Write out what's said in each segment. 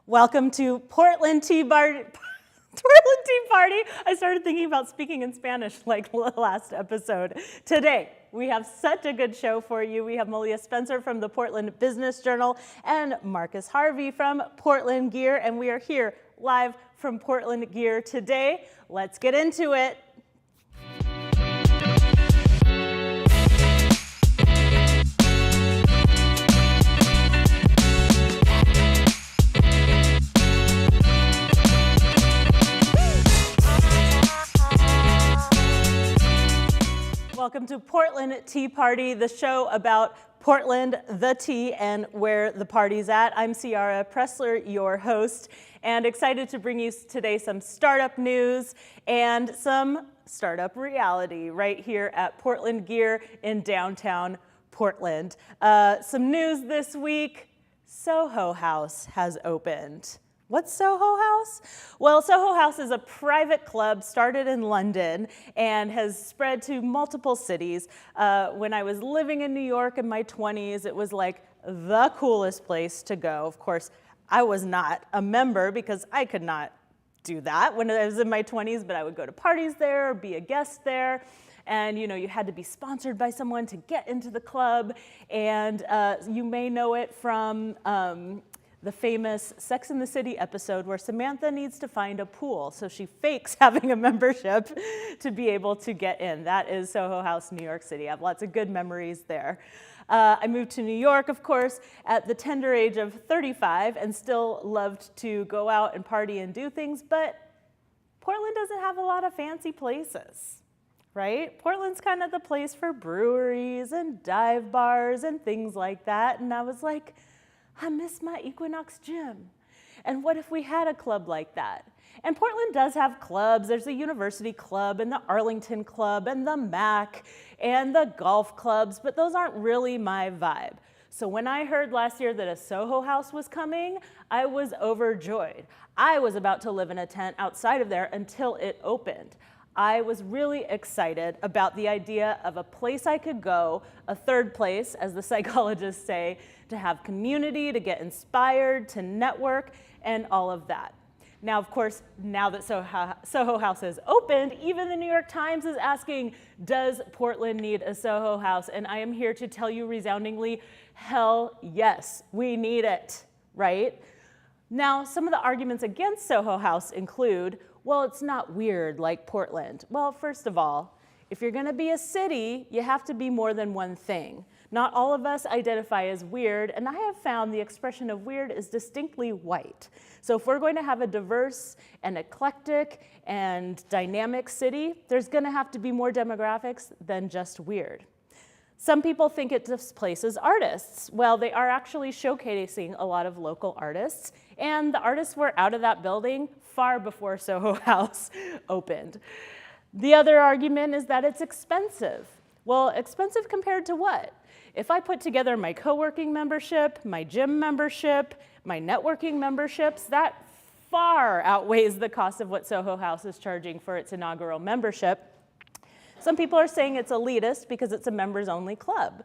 Welcome to Portland Tea Party. Portland Tea Party. I started thinking about speaking in Spanish like last episode. Today, we have such a good show for you. We have Malia Spencer from the Portland Business Journal and Marcus Harvey from Portland Gear, and we are here live from Portland Gear today. Let's get into it. Welcome to Portland Tea Party, the show about Portland, the tea, and where the party's at. I'm Ciara Pressler, your host, and excited to bring you today some startup news and some startup reality right here at Portland Gear in downtown Portland. Some news this week, Soho House has opened. What's Soho House? Well, Soho House is a private club started in London and has spread to multiple cities. When I was living in New York in my 20s, it was like the coolest place to go. Of course, I was not a member because I could not do that when I was in my 20s, but I would go to parties there or be a guest there. And you had to be sponsored by someone to get into the club. And you may know it from the famous Sex and the City episode where Samantha needs to find a pool, so she fakes having a membership to be able to get in. That is Soho House, New York City. I have lots of good memories there. I moved to New York, of course, at the tender age of 35 and still loved to go out and party and do things, but Portland doesn't have a lot of fancy places, right? Portland's kind of the place for breweries and dive bars and things like that, and I was like, I miss my Equinox gym. And what if we had a club like that? And Portland does have clubs. There's the University Club and the Arlington Club and the MAC and the golf clubs, but those aren't really my vibe. So when I heard last year that a Soho House was coming, I was overjoyed. I was about to live in a tent outside of there until it opened. I was really excited about the idea of a place I could go, a third place, as the psychologists say, to have community, to get inspired, to network, and all of that. Now, of course, now that Soho House has opened, even the New York Times is asking, does Portland need a Soho House? And I am here to tell you resoundingly, hell yes, we need it, right? Now, some of the arguments against Soho House include, well, it's not weird like Portland. Well, first of all, if you're gonna be a city, you have to be more than one thing. Not all of us identify as weird, and I have found the expression of weird is distinctly white. So if we're going to have a diverse and eclectic and dynamic city, there's gonna have to be more demographics than just weird. Some people think it displaces artists. Well, they are actually showcasing a lot of local artists, and the artists were out of that building far before Soho House opened. The other argument is that it's expensive. Well, expensive compared to what? If I put together my co-working membership, my gym membership, my networking memberships, that far outweighs the cost of what Soho House is charging for its inaugural membership. Some people are saying it's elitist because it's a members-only club.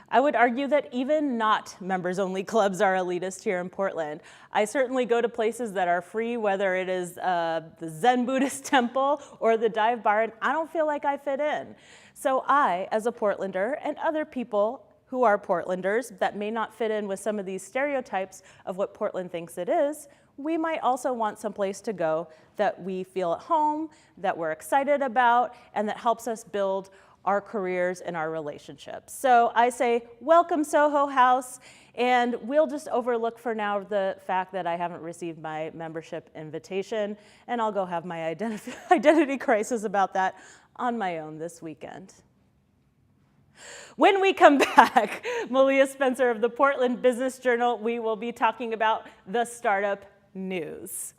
I would argue that even not members-only clubs are elitist here in Portland. I certainly go to places that are free, whether it is the Zen Buddhist temple or the dive bar, and I don't feel like I fit in. So I, as a Portlander, and other people who are Portlanders that may not fit in with some of these stereotypes of what Portland thinks it is, we might also want some place to go that we feel at home, that we're excited about, and that helps us build our careers and our relationships. So I say, welcome Soho House, and we'll just overlook for now the fact that I haven't received my membership invitation, and I'll go have my identity crisis about that on my own this weekend. When we come back, Malia Spencer of the Portland Business Journal, we will be talking about the startup news.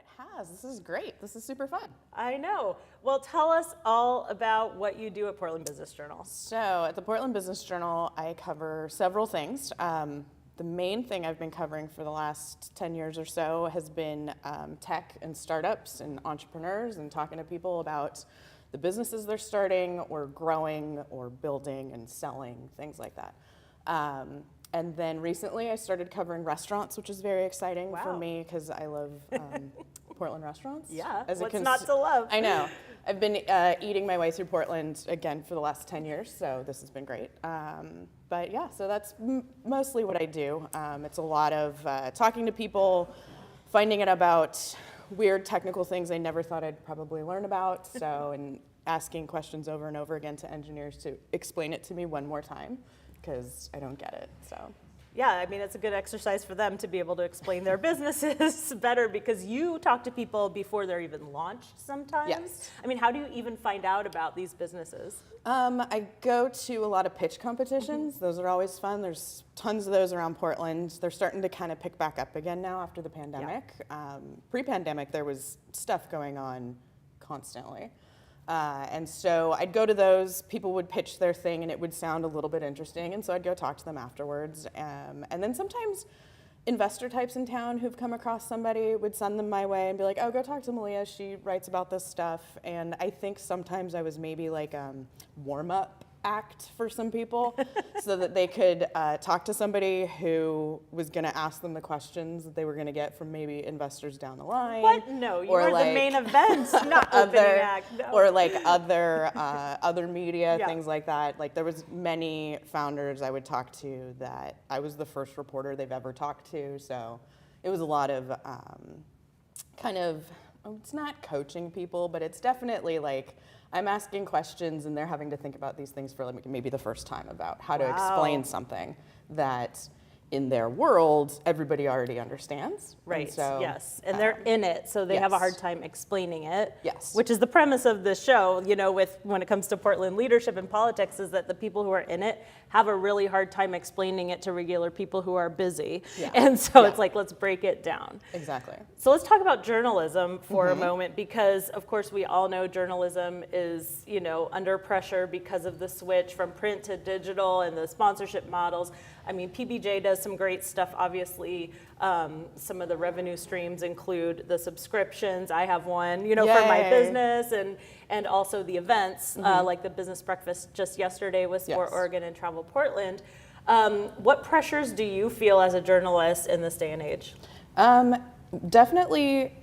It has. This is great. This is super fun. I know. Well, tell us all about what you do at Portland Business Journal. So at the Portland Business Journal, I cover several things. The main thing I've been covering for the last 10 years or so has been tech and startups and entrepreneurs, and talking to people about the businesses they're starting or growing or building and selling, things like that. And then recently I started covering restaurants, which is very exciting for me because I love Portland restaurants. Yeah, what's not to love? I know. I've been eating my way through Portland again for the last 10 years, so this has been great. But yeah, so that's mostly what I do. It's a lot of talking to people, finding out about weird technical things I never thought I'd probably learn about, and asking questions over and over again to engineers to explain it to me one more time, because I don't get it, so. Yeah, I mean, it's a good exercise for them to be able to explain their businesses better, because you talk to people before they're even launched sometimes. Yes. I mean, how do you even find out about these businesses? I go to a lot of pitch competitions. Those are always fun. There's tons of those around Portland. They're starting to kind of pick back up again now after the pandemic. Yeah. Pre-pandemic, there was stuff going on constantly. And so I'd go to those, people would pitch their thing and it would sound a little bit interesting, and so I'd go talk to them afterwards. And then sometimes investor types in town who've come across somebody would send them my way and be like, oh, go talk to Malia, she writes about this stuff. And I think sometimes I was maybe like a warm-up act for some people so that they could talk to somebody who was going to ask them the questions that they were going to get from maybe investors down the line. What? No, you were like the main event, not opening act. No. Or like other media, things like that. Like there was many founders I would talk to that I was the first reporter they've ever talked to. So it was a lot of it's not coaching people, but it's definitely like, I'm asking questions and they're having to think about these things for like maybe the first time about how to explain something that in their world everybody already understands. Right, and so, yes, and they're in it, so they have a hard time explaining it. Yes. Which is the premise of the show, you know, when it comes to Portland leadership and politics, is that the people who are in it have a really hard time explaining it to regular people who are busy. Yeah. And so it's like, let's break it down. Exactly. So let's talk about journalism for a moment, because of course we all know journalism is, you know, under pressure because of the switch from print to digital and the sponsorship models. I mean, PBJ does some great stuff, obviously. Some of the revenue streams include the subscriptions. I have one, you know, for my business, and also the events, like the business breakfast just yesterday with Sport Oregon and Travel Portland. What pressures do you feel as a journalist in this day and age? Definitely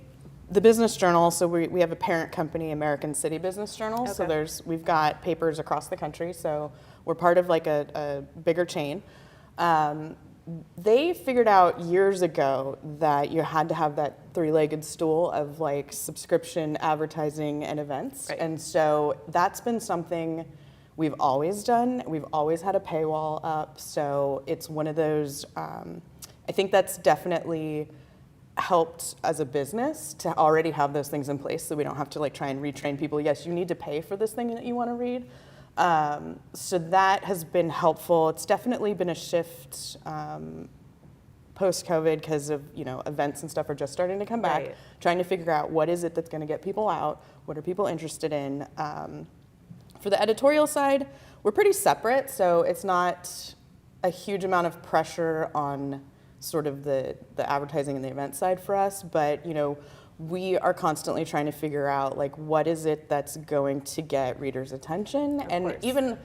the Business Journal. So we have a parent company, American City Business Journal. Okay. So we've got papers across the country. So we're part of like a bigger chain. They figured out years ago that you had to have that three-legged stool of like subscription, advertising, and events. Right. And so that's been something we've always done. We've always had a paywall up. So it's one of those, I think that's definitely helped as a business to already have those things in place, so we don't have to like try and retrain people. Yes, you need to pay for this thing that you want to read. So that has been helpful. It's definitely been a shift post-COVID because of, you know, events and stuff are just starting to come back. Right. Trying to figure out what is it that's going to get people out, what are people interested in. For the editorial side, we're pretty separate, so it's not a huge amount of pressure on sort of the advertising and the event side for us, but, you know, we are constantly trying to figure out like what is it that's going to get readers' attention, and even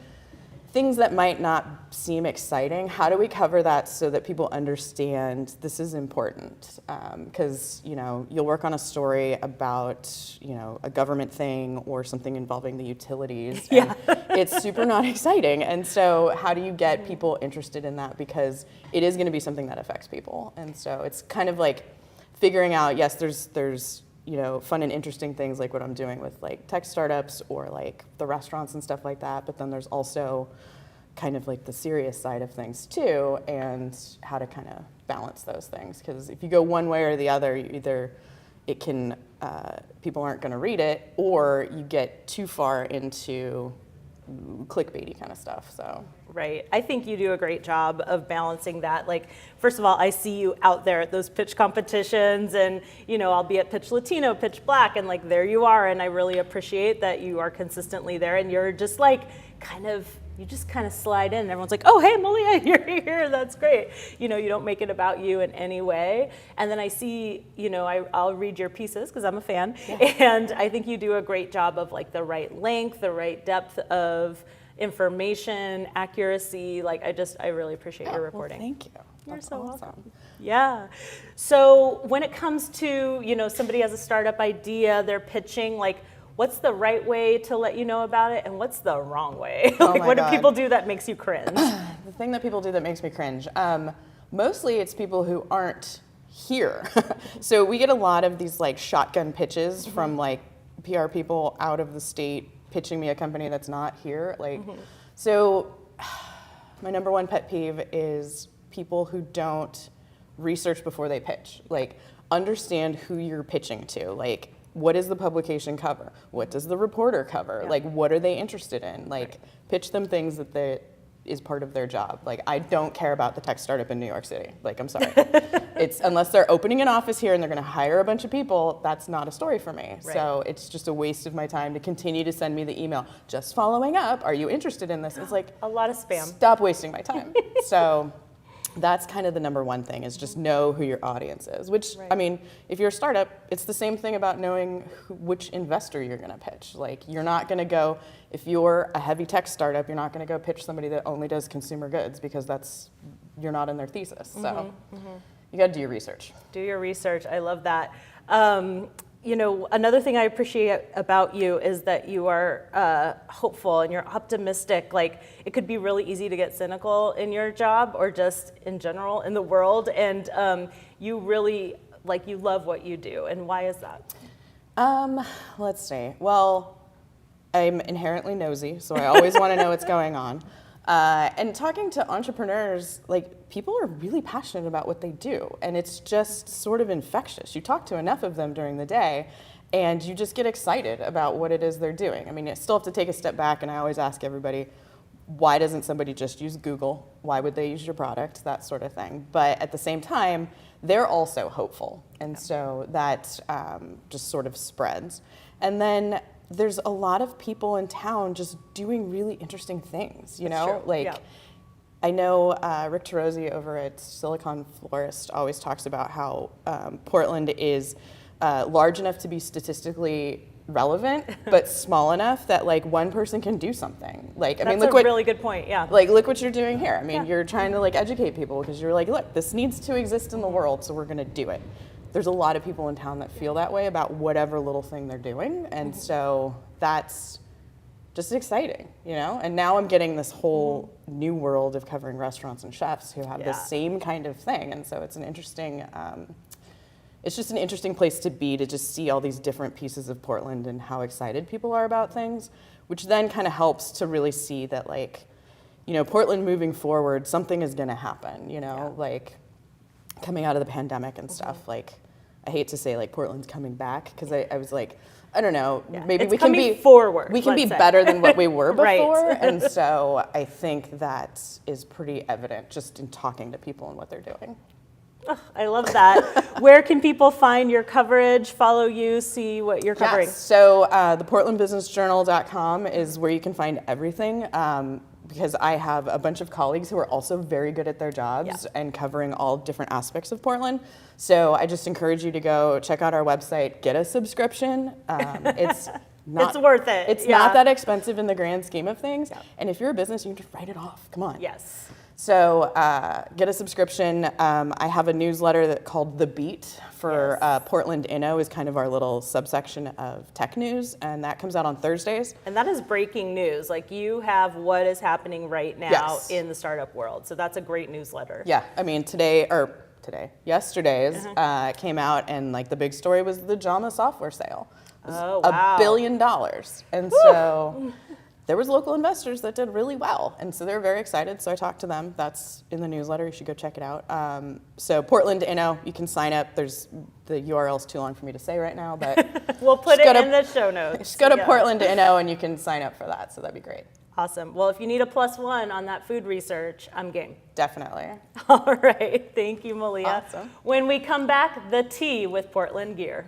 things that might not seem exciting, how do we cover that so that people understand this is important? Because, you know, you'll work on a story about, you know, a government thing or something involving the utilities, and it's super not exciting. And so how do you get people interested in that? Because it is going to be something that affects people. And so it's kind of like figuring out, yes, there's you know, fun and interesting things like what I'm doing with like tech startups or like the restaurants and stuff like that, but then there's also kind of like the serious side of things too, and how to kind of balance those things. Because if you go one way or the other, either it can, people aren't going to read it, or you get too far into clickbaity kind of stuff. So Right. I think you do a great job of balancing that. Like, first of all, I see you out there at those pitch competitions and, you know, I'll be at Pitch Latino, Pitch Black, and like there you are. And I really appreciate that you are consistently there and you're just like you just kind of slide in and everyone's like, oh, hey, Malia, you're here. That's great. You know, you don't make it about you in any way. And then I see, you know, I'll read your pieces because I'm a fan. Yeah. And I think you do a great job of like the right length, the right depth of information, accuracy. Like I really appreciate your reporting. Well, thank you. You're That's so awesome. welcome. Yeah. So when it comes to, you know, somebody has a startup idea, they're pitching, like, what's the right way to let you know about it and what's the wrong way? Like, what do people do that makes you cringe? The thing that people do that makes me cringe, mostly it's people who aren't here. So we get a lot of these like shotgun pitches from like PR people out of the state pitching me a company that's not here. Like, so my number one pet peeve is people who don't research before they pitch. Like, understand who you're pitching to. Like, what does the publication cover? What does the reporter cover? Yeah. Like, what are they interested in? Like, pitch them things that is part of their job. Like, I don't care about the tech startup in New York City. Like, I'm sorry. It's unless they're opening an office here and they're gonna hire a bunch of people, that's not a story for me. Right. So it's just a waste of my time to continue to send me the email, just following up, are you interested in this? It's like, a lot of spam. Stop wasting my time. So that's kind of the number one thing, is just know who your audience is, which, I mean, if you're a startup, it's the same thing about knowing which investor you're gonna pitch. Like, you're not gonna go, if you're a heavy tech startup, you're not gonna go pitch somebody that only does consumer goods, because you're not in their thesis. So you gotta do your research. Do your research, I love that. You know, another thing I appreciate about you is that you are hopeful and you're optimistic. Like, it could be really easy to get cynical in your job or just in general in the world. And you really, like, you love what you do. And why is that? Let's see. Well, I'm inherently nosy, so I always want to know what's going on. And talking to entrepreneurs, like, people are really passionate about what they do, and it's just sort of infectious. You talk to enough of them during the day, and you just get excited about what it is they're doing. I mean, you still have to take a step back, and I always ask everybody, why doesn't somebody just use Google? Why would they use your product? That sort of thing. But at the same time, they're also hopeful, and so that just sort of spreads. And then there's a lot of people in town just doing really interesting things, you know? Like, I know Rick Tarosi over at Silicon Florist always talks about how Portland is large enough to be statistically relevant, but small enough that like one person can do something. Like, I mean, look what, really good point, yeah. Like, look what you're doing here. I mean, you're trying to like educate people because you're like, look, this needs to exist in the world, so we're gonna do it. There's a lot of people in town that feel that way about whatever little thing they're doing, and so that's just exciting, you know? And now I'm getting this whole new world of covering restaurants and chefs who have the same kind of thing, and so it's an interesting, it's just an interesting place to be, to just see all these different pieces of Portland and how excited people are about things, which then kind of helps to really see that, like, you know, Portland moving forward, something is gonna happen, you know? Like, coming out of the pandemic and stuff, like, I hate to say like Portland's coming back, because I was like, I don't know, maybe we can be forward. We can be better than what we were before, Right. and so I think that is pretty evident just in talking to people and what they're doing. Oh, I love that. Where can people find your coverage, follow you, see what you're covering? Yes. So the PortlandBusinessJournal.com is where you can find everything. Because I have a bunch of colleagues who are also very good at their jobs and covering all different aspects of Portland. So I just encourage you to go check out our website, get a subscription. It's worth it. It's not that expensive in the grand scheme of things. Yeah. And if you're a business, you can just write it off. Come on. Yes. So get a subscription. I have a newsletter called The Beat for Portland Inno, is kind of our little subsection of tech news, and that comes out on Thursdays. And that is breaking news. Like, you have what is happening right now in the startup world. So that's a great newsletter. Yeah, I mean, yesterday's came out, and like the big story was the JAMA software sale. It was $1 billion. And so there was local investors that did really well, and so they're very excited. So I talked to them. That's in the newsletter. You should go check it out. So Portland Inno, you can sign up. There's the URL's too long for me to say right now, but we'll put it in the show notes. Just go to Portland Inno, and you can sign up for that. So that'd be great. Awesome. Well, if you need a +1 on that food research, I'm game. Definitely. All right. Thank you, Malia. Awesome. When we come back, the tea with Portland gear.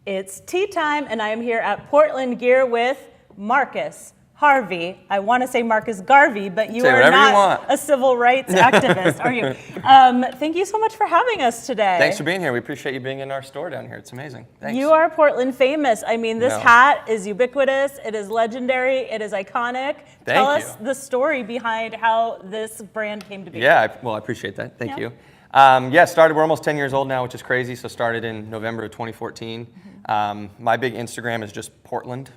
It's tea time, and I am here at Portland Gear with Marcus Harvey. I want to say Marcus Garvey, but you are not a civil rights activist, are you? Thank you so much for having us today. Thanks for being here. We appreciate you being in our store down here. It's amazing. Thanks. You are Portland famous. I mean, this hat is ubiquitous. It is legendary. It is iconic. Tell us the story behind how this brand came to be. Yeah, I appreciate that. Thank you. We're almost 10 years old now, which is crazy. So started in November of 2014. My big Instagram is just Portland,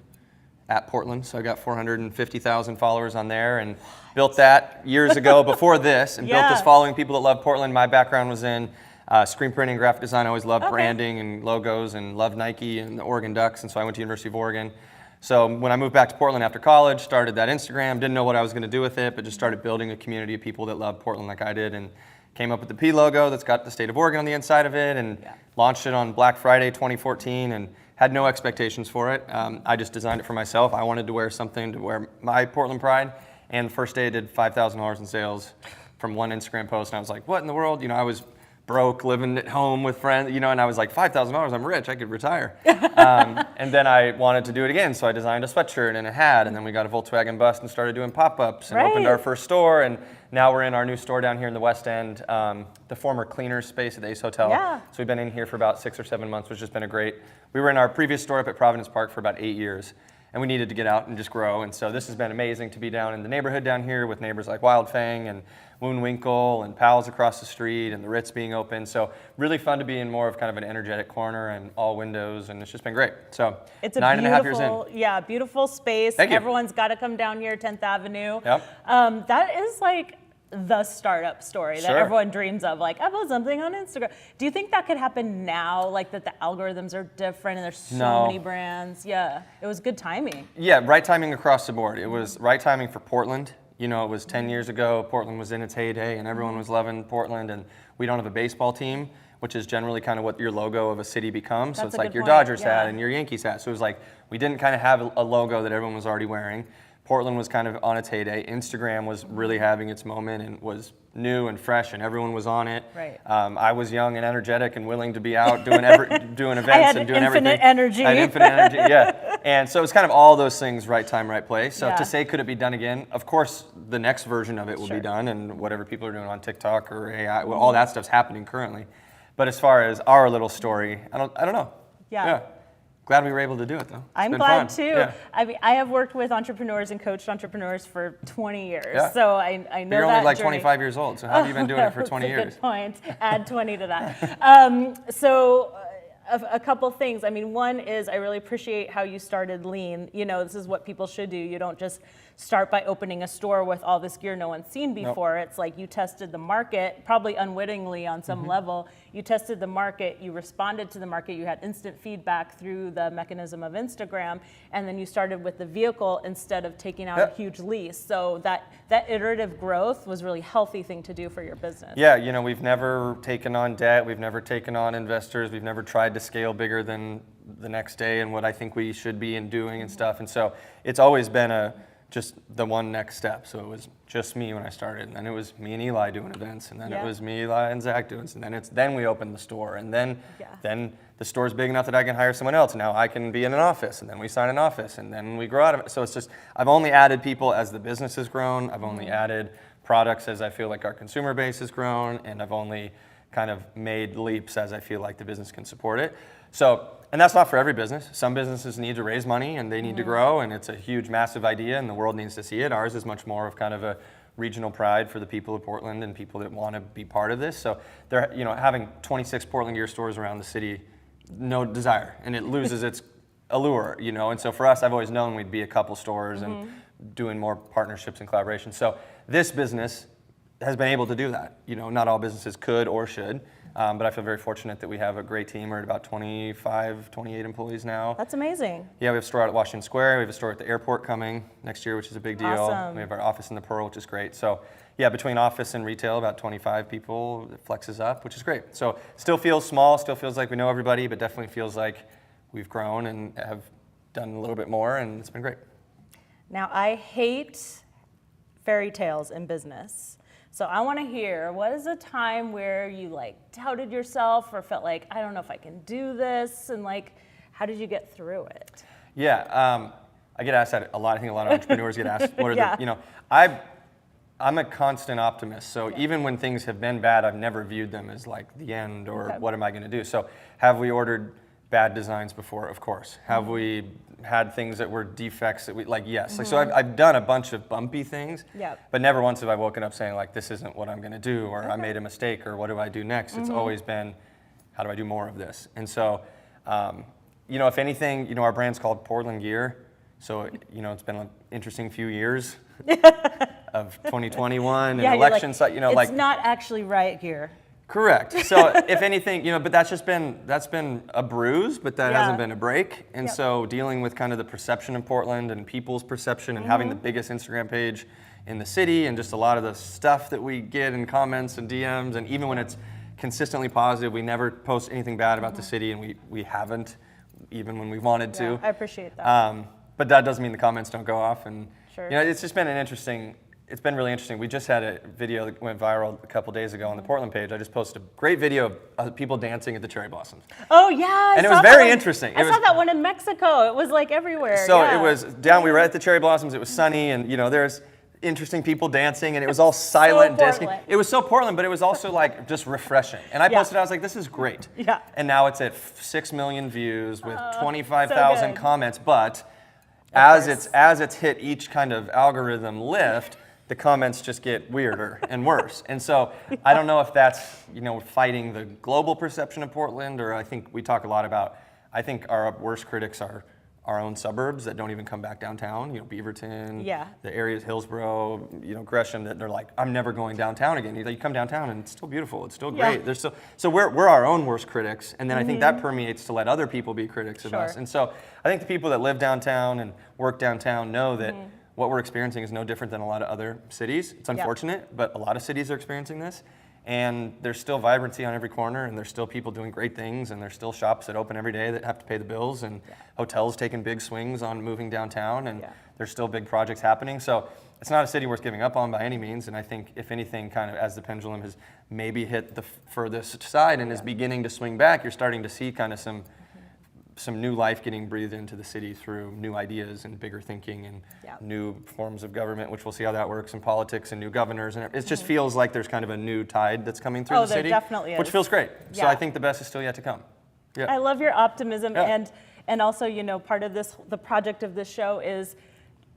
@Portland. So I got 450,000 followers on there and built that years ago before this and built this following people that love Portland. My background was in screen printing, graphic design. I always loved branding and logos and loved Nike and the Oregon Ducks. And so I went to University of Oregon. So when I moved back to Portland after college, started that Instagram, didn't know what I was going to do with it, but just started building a community of people that love Portland like I did. And came up with the P logo that's got the state of Oregon on the inside of it and launched it on Black Friday 2014 and had no expectations for it. I just designed it for myself. I wanted to wear something to wear my Portland pride. And the first day I did $5,000 in sales from one Instagram post. And I was like, what in the world? You know, I was broke, living at home with friends, you know, and I was like, $5,000, I'm rich, I could retire. And then I wanted to do it again, so I designed a sweatshirt and a hat, and then we got a Volkswagen bus and started doing pop-ups and opened our first store, and now we're in our new store down here in the West End, the former cleaners space at the Ace Hotel. So we've been in here for about 6 or 7 months, which has been we were in our previous store up at Providence Park for about 8 years, and we needed to get out and just grow, and so this has been amazing to be down in the neighborhood down here with neighbors like Wild Fang and Woonwinkle and Pals across the street and the Ritz being open. So really fun to be in more of kind of an energetic corner and all windows, and it's just been great. So it's a 9.5 years in. Yeah, beautiful space. Thank you. Everyone's got to come down here, 10th Avenue. Yep. That is like the startup story that everyone dreams of. Like, I put something on Instagram. Do you think that could happen now? Like that the algorithms are different and there's so many brands? Yeah, it was good timing. Yeah, right timing across the board. It was right timing for Portland. You know, it was 10 years ago, Portland was in its heyday and everyone was loving Portland, and we don't have a baseball team, which is generally kind of what your logo of a city becomes. So it's like your Dodgers hat and your Yankees hat. So it was like, we didn't kind of have a logo that everyone was already wearing. Portland was kind of on its heyday. Instagram was really having its moment and was new and fresh, and everyone was on it. Right. I was young and energetic and willing to be out doing events and doing everything. Infinite energy. I had infinite energy, yeah. And so it's kind of all those things, right time, right place. So to say, could it be done again? Of course, the next version of it will be done, and whatever people are doing on TikTok or AI, well, all that stuff's happening currently. But as far as our little story, I don't know. Yeah. Glad we were able to do it, though. I'm glad too. Yeah. I mean, I have worked with entrepreneurs and coached entrepreneurs for 20 years, so I know that. You're only like journey. 25 years old, so how have you been doing it for 20 years? Good point. Add 20 to that. A couple things. I mean, one is I really appreciate how you started lean. You know, this is what people should do. You don't just start by opening a store with all this gear no one's seen before. Nope. It's like you tested the market, probably unwittingly on some level. You tested the market, you responded to the market, you had instant feedback through the mechanism of Instagram, and then you started with the vehicle instead of taking out a huge lease. So that iterative growth was a really healthy thing to do for your business. Yeah, you know, we've never taken on debt, we've never taken on investors, we've never tried to scale bigger than the next day and what I think we should be in doing and stuff. And so it's always been just the one next step. So it was just me when I started, and then it was me and Eli doing events, and then it was me, Eli, and Zach doing, and then we opened the store, and then the store's big enough that I can hire someone else, and now I can be in an office, and then we sign an office, and then we grow out of it. So it's just, I've only added people as the business has grown, I've only added products as I feel like our consumer base has grown, and I've only kind of made leaps as I feel like the business can support it. So, and that's not for every business. Some businesses need to raise money and they need to grow, and it's a huge, massive idea and the world needs to see it. Ours is much more of kind of a regional pride for the people of Portland and people that want to be part of this. So they're, you know, having 26 Portland gear stores around the city, no desire, and it loses its allure, you know. And so for us, I've always known we'd be a couple stores and doing more partnerships and collaborations. So this business has been able to do that. You know, not all businesses could or should. But I feel very fortunate that we have a great team. We're at about 25, 28 employees now. That's amazing. Yeah, we have a store out at Washington Square. We have a store at the airport coming next year, which is a big deal. Awesome. We have our office in the Pearl, which is great. So yeah, between office and retail, about 25 people. It flexes up, which is great. So still feels small, still feels like we know everybody, but definitely feels like we've grown and have done a little bit more, and it's been great. Now, I hate fairy tales in business. So I want to hear, what is a time where you like doubted yourself or felt like, I don't know if I can do this, and like, how did you get through it? Yeah, I get asked that a lot. I think a lot of entrepreneurs get asked, what are the, you know, I'm a constant optimist. So even when things have been bad, I've never viewed them as like the end or what am I going to do? So have we ordered bad designs before? Of course. Have we had things that were defects that we, like, yes. Like, so I've done a bunch of bumpy things, but never once have I woken up saying like, this isn't what I'm going to do, or I made a mistake, or what do I do next? It's always been, how do I do more of this? And so, you know, if anything, you know, our brand's called Portland Gear. So, you know, it's been an interesting few years of 2021 and election, like, you know, it's like. It's not actually right here. Correct. So if anything, you know, but that's been a bruise, but that hasn't been a break. And so dealing with kind of the perception in Portland and people's perception and having the biggest Instagram page in the city and just a lot of the stuff that we get in comments and DMs, and even when it's consistently positive, we never post anything bad about the city, and we haven't, even when we wanted to. I appreciate that. But that doesn't mean the comments don't go off. And sure. You know, it's just been it's been really interesting. We just had a video that went viral a couple days ago on the Portland page. I just posted a great video of people dancing at the cherry blossoms. Oh yeah, and it was very interesting. I saw that one in Mexico. It was like everywhere. So it was down. We were at the cherry blossoms. It was sunny, and you know, there's interesting people dancing, and it was all silent dancing. It was so Portland, but it was also like just refreshing. And I posted, I was like, this is great. Yeah. And now it's at 6 million views with 25,000 so comments. But as it's hit each kind of algorithm lift, the comments just get weirder and worse. And so I don't know if that's, you know, fighting the global perception of Portland, or I think we talk a lot about, I think our worst critics are our own suburbs that don't even come back downtown, you know, Beaverton, the areas, Hillsborough, you know, Gresham, that they're like, I'm never going downtown again. You come downtown and it's still beautiful, it's still great. There's so we're our own worst critics, and then I think that permeates to let other people be critics of us. And so I think the people that live downtown and work downtown know that what we're experiencing is no different than a lot of other cities. It's unfortunate, but a lot of cities are experiencing this. And there's still vibrancy on every corner, and there's still people doing great things, and there's still shops that open every day that have to pay the bills, and hotels taking big swings on moving downtown, and there's still big projects happening. So it's not a city worth giving up on by any means, and I think if anything, kind of as the pendulum has maybe hit the furthest side and is beginning to swing back, you're starting to see kind of some new life getting breathed into the city through new ideas and bigger thinking and new forms of government, which we'll see how that works, and politics and new governors. And it just feels like there's kind of a new tide that's coming through the city, there definitely is. Which feels great. So I think the best is still yet to come. I love your optimism, and And also, you know, part of this, the project of this show is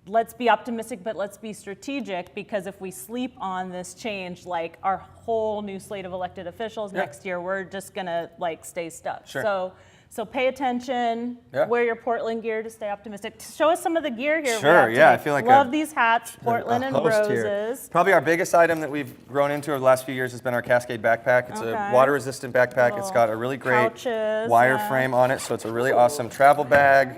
let's be optimistic, but let's be strategic, because if we sleep on this change, like our whole new slate of elected officials next year, we're just gonna like stay stuck. Sure. So pay attention, wear your Portland gear to stay optimistic. Show us some of the gear here. Sure, yeah, I feel like love these hats, Portland and host Roses. here. Probably our biggest item that we've grown into over the last few years has been our Cascade backpack. It's a water-resistant backpack. It's got a really great wireframe on it, so it's a really awesome travel bag.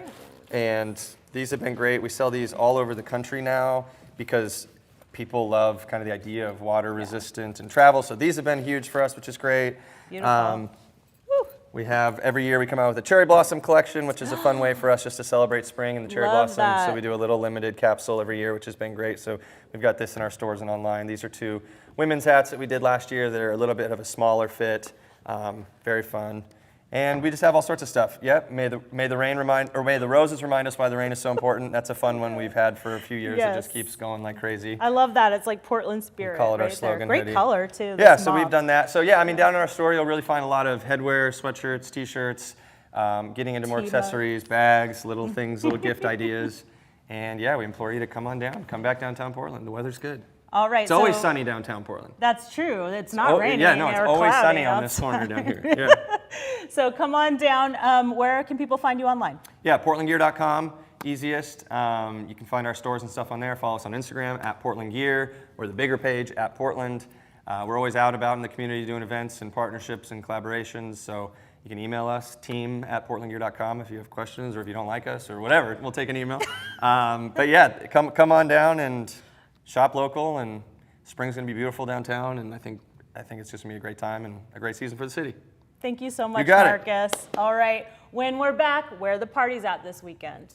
And these have been great. We sell these all over the country now because people love kind of the idea of water-resistant and travel. So these have been huge for us, which is great. Beautiful. We have, every year we come out with a cherry blossom collection, which is a fun way for us just to celebrate spring and the cherry blossom. So we do a little limited capsule every year, which has been great. So we've got this in our stores and online. These are 2 women's hats that we did last year. They're a little bit of a smaller fit, very fun. And we just have all sorts of stuff. Yep, may the roses remind us why the rain is so important. That's a fun one we've had for a few years. It just keeps going like crazy. I love that. It's like Portland spirit. We call it right our slogan. There. Great hoodie. color too. Yeah, so we've done that. So yeah, I mean, down in our store, you'll really find a lot of headwear, sweatshirts, t-shirts, getting into more accessories, bags, little things, little gift ideas. And yeah, we implore you to come on down, come back downtown Portland. The weather's good. All right. It's always sunny downtown Portland. That's true. It's not raining. Yeah, no, it's always cloudy sunny on this corner down here. Yeah. So come on down. Where can people find you online? Yeah, portlandgear.com, easiest. You can find our stores and stuff on there. Follow us on Instagram at Portland Gear, or the bigger page at Portland. We're always out about in the community doing events and partnerships and collaborations. So you can email us, team@portlandgear.com, if you have questions or if you don't like us or whatever. We'll take an email. But yeah, come on down and shop local, and spring's gonna be beautiful downtown, and I think it's just gonna be a great time and a great season for the city. Thank you so much, got it. Marcus. All right, when we're back, where are the parties at this weekend?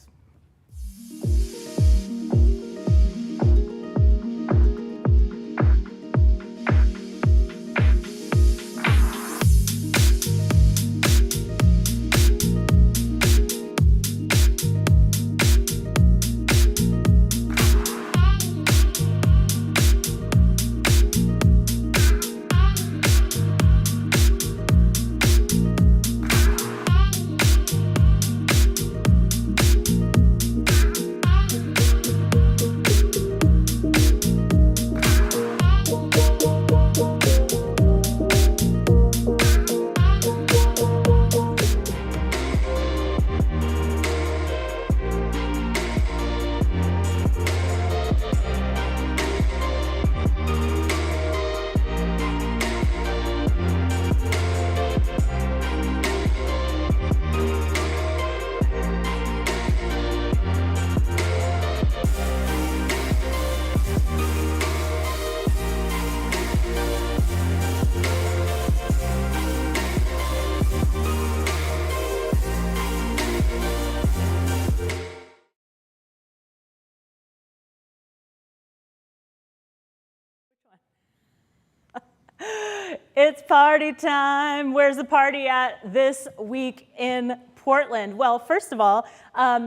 It's party time. Where's the party at this week in Portland? Well, first of all,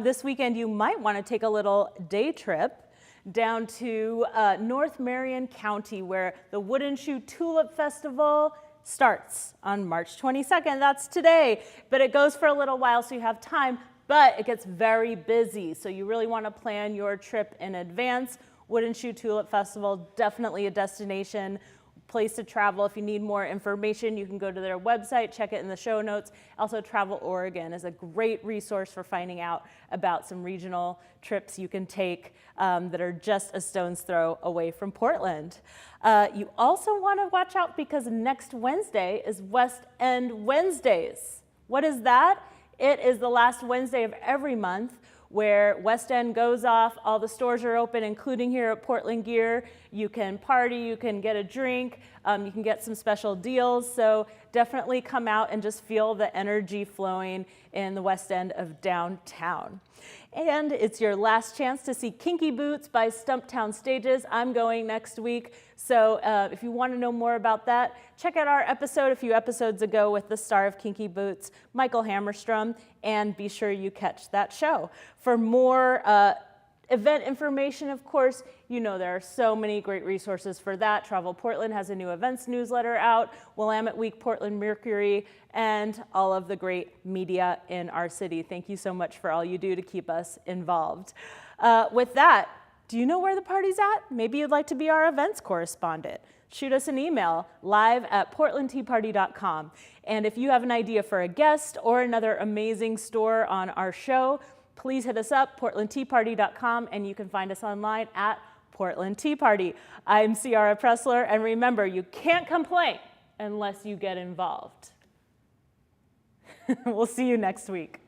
this weekend you might want to take a little day trip down to North Marion County, where the Wooden Shoe Tulip Festival starts on March 22nd. That's today, but it goes for a little while, so you have time, but it gets very busy. So you really want to plan your trip in advance. Wooden Shoe Tulip Festival, definitely a destination, place to travel. If you need more information, you can go to their website, check it in the show notes. Also, Travel Oregon is a great resource for finding out about some regional trips you can take that are just a stone's throw away from Portland. You also want to watch out because next Wednesday is West End Wednesdays. What is that? It is the last Wednesday of every month where West End goes off, all the stores are open, including here at Portland Gear. You can party, you can get a drink, you can get some special deals. So definitely come out and just feel the energy flowing in the West End of downtown. And it's your last chance to see Kinky Boots by Stumptown Stages. I'm going next week. So if you want to know more about that, check out our episode a few episodes ago with the star of Kinky Boots, Michael Hammerstrom, and be sure you catch that show. For more Event information, of course, you know there are so many great resources for that. Travel Portland has a new events newsletter out, Willamette Week, Portland Mercury, and all of the great media in our city. Thank you so much for all you do to keep us involved. With that, do you know where the party's at? Maybe you'd like to be our events correspondent. Shoot us an email, live@portlandteaparty.com. And if you have an idea for a guest or another amazing store on our show, please hit us up, portlandteaparty.com, and you can find us online at Portland Tea Party. I'm Ciara Pressler, and remember, you can't complain unless you get involved. We'll see you next week.